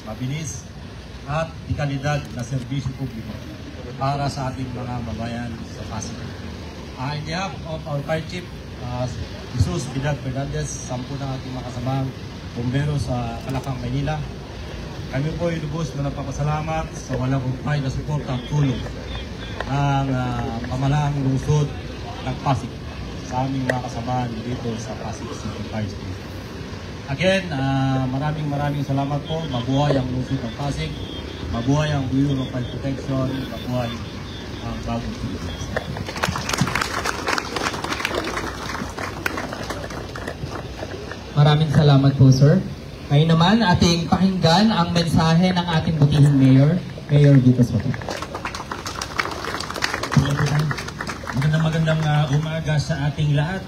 mabilis at di kalidad na serbisyo publiko para sa ating mga mabayan sa Pasig. On behalf of our Fire Chief, Jesus Vidal Fernandez, 10 ng ating mga kasamang bumbero sa Calacang, Maynila, kami po ay lubos na nagpapasalamat sa walang humpay na suporta at tulong ng pamahalaang lungsod ng Pasig sa aming mga kasamahan dito sa Pasig City Fire Station. Again, maraming salamat po. Mabuhay ang lungsod ng Pasig, mabuhay ang Bureau of Fire Protection, mabuhay ang bagong Pilipinas. Maraming salamat po, sir. Ngayon naman, ating pakinggan ang mensahe ng ating butihing Mayor, Mayor Vito Soto. Magandang umaga sa ating lahat.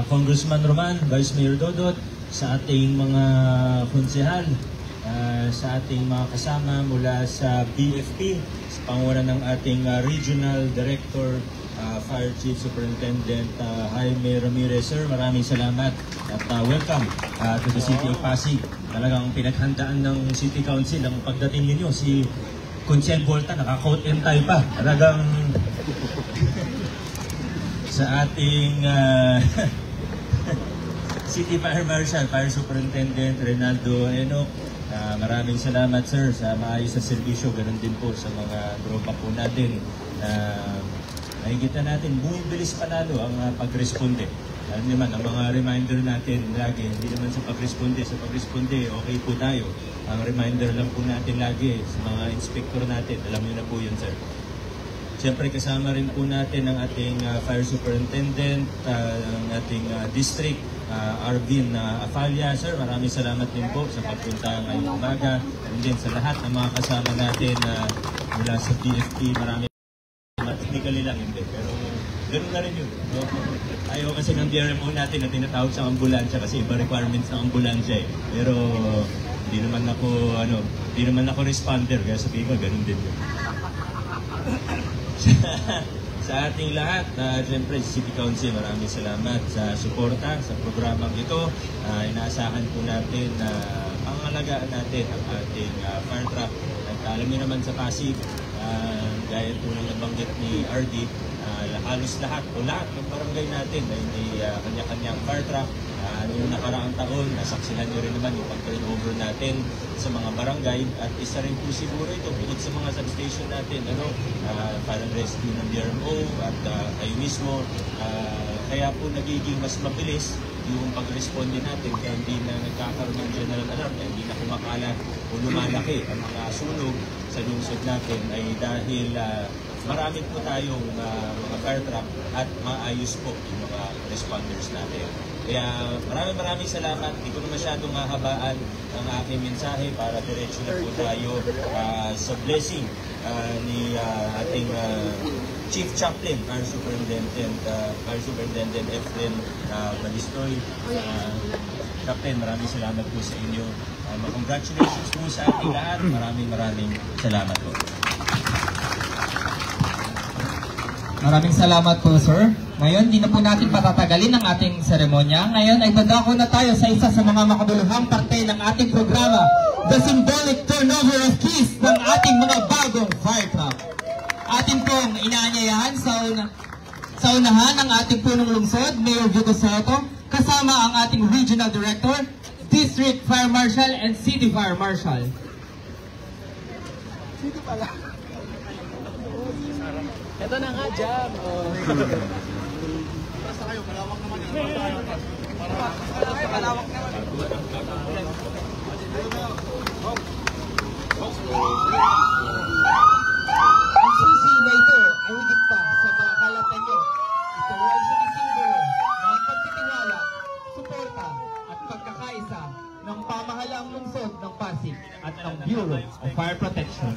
Congressman Roman, Vice Mayor Dodot, sa ating mga konsehal, sa ating mga kasama mula sa BFP, sa pangunan ng ating Regional Director, Fire Chief Superintendent Jaime Ramirez. Sir, maraming salamat at welcome to the City of Pasig. Talagang pinaghandaan ng City Council ang pagdating ninyo. Si Conchel Volta, naka-coat and tie pa. Talagang sa ating City Fire Marshal, Fire Superintendent Reynaldo Enoc, maraming salamat, sir, sa maayos na serbisyo. Ganun din po sa mga tropa po natin. Nakikita natin, bumibilis panalo ang pag-responde. Alam naman, ang mga reminder natin lagi, hindi naman sa pag-responde. Sa pag-responde, okay po tayo. Ang reminder lang po natin lagi sa mga inspector natin. Alam niyo na po yun, sir. Siyempre, kasama rin po natin ang ating Fire Superintendent, ang ating District, Arvin Afalia. Sir, maraming salamat din po sa pagpunta ngayong umaga. And din sa lahat ng mga kasama natin mula sa BFP, maraming technically lang hindi, pero ganoon na rin yun. No? Ayaw kasi ng DRMO natin na tinatawag sa ambulansya kasi iba requirements ng ambulansya eh. Pero hindi naman ako responder, kaya sabihin ko ganoon din yun. Sa ating lahat, siyempre City Council, maraming salamat sa suporta sa programang ito. Inaasahan po natin na pangalagaan natin ang ating fire truck. At alam niyo naman sa Pasig, gaya po ng nabanggit ni RD, halos lahat o lahat ng barangay natin ay may kanya-kanyang fire truck. Noong nakaraang taon, nasaksihan nyo rin naman yung pag-turnover natin sa mga barangay at isa rin po siguro ito bukod sa mga substation natin, parang rescue ng DRMO at kayo mismo. Kaya po nagiging mas mabilis yung pag-responde natin kaya hindi na nagkakaroon ng general alarm, kaya hindi na kumakalat o lumalaki ang mga sunog sa lungsod natin ay dahil marami po tayong mga fire truck at maayos po yung mga responders natin. Kaya maraming salamat. Hindi ko na masyadong hahabaan ang aking mensahe para diretso na po tayo sa blessing ni ating Chief Chaplain, Fire Superintendent Efren Balistoy. Captain, maraming salamat po sa inyo. Congratulations po sa ating lahat. Maraming salamat po. Maraming salamat po, sir. Ngayon, di na po natin patatagalin ang ating seremonya. Ngayon ay dadako na tayo sa isa sa mga makabuluhang parte ng ating programa, the symbolic turnover of keys ng ating mga bagong fire truck. Atin pong inaanyayahan sa unahan ng ating punong lungsod, Mayor Vito Soto, kasama ang ating Regional Director, District Fire Marshal, and City Fire Marshal. City pala. Ito na nga, Jam. Basta kayo, malawak naman yan. Malawak naman. Ang susi na ito ay higit pa sa pakakalatan nyo. Ito ay sumisimbolo ng pagtitiwala, suporta at pagkakaisa ng pamahalaang lungsod ng Pasig at ng Bureau of Fire Protection.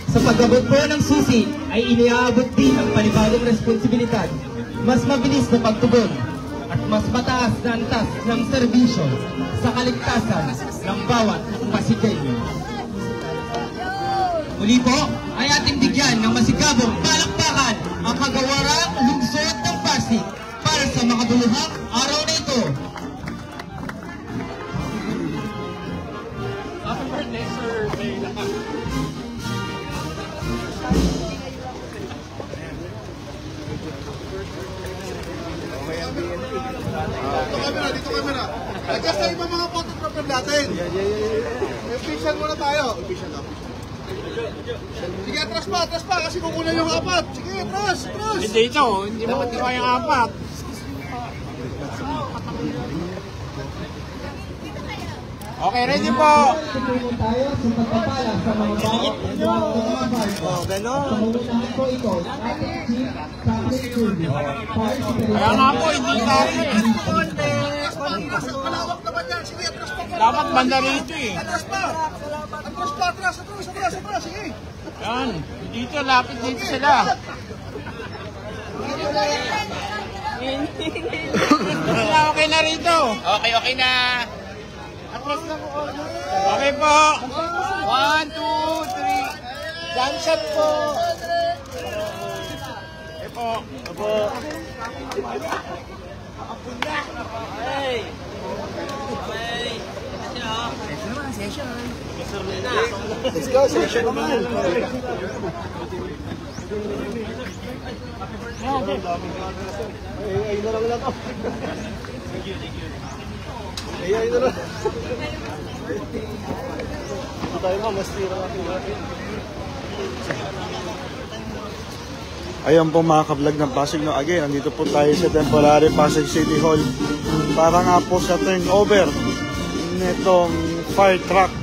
Sa pag-abot po ng susi ay iniaabot din ang panibagong responsibilidad, mas mabilis na pagtugon at mas mataas na antas ng serbisyo sa kaligtasan ng bawat Pasigenyo. Muli po ay ating bigyan ng masigabong palakpakan ang kagawarang lungsod ng Pasig para sa makabuluhang araw na ito. Happy birthday, sir. Dito camera. Adjust na ibang mga photographer natin. Official muna tayo. Official. Sige, atras pa, kasi kukunan yung apat. Sige, atras. Hindi ito, hindi mo yung apat. Okay, ready po. Tuloy tayo sa pagpapala sa mga Ganon. Pangunahan ko ito, ating Chief Public Service. Kaya nga po, hindi tayo. Malawak naman yan. Sige, atras pa. Dapat banda rito eh. Atras. Sige. Yan, dito, lapit dito sila. Okay na rito. Okay na. Okay po. 1, 2, 3. Jump shot po. Okay po. Let's go, session naman. Ay na lang ako. Ay na lang. Ito tayo ma, mas tira natin. Ayan po mga ka-vlog ng Pasig. No? Again, andito po tayo sa temporary Pasig City Hall para nga po sa turnover nitong fire truck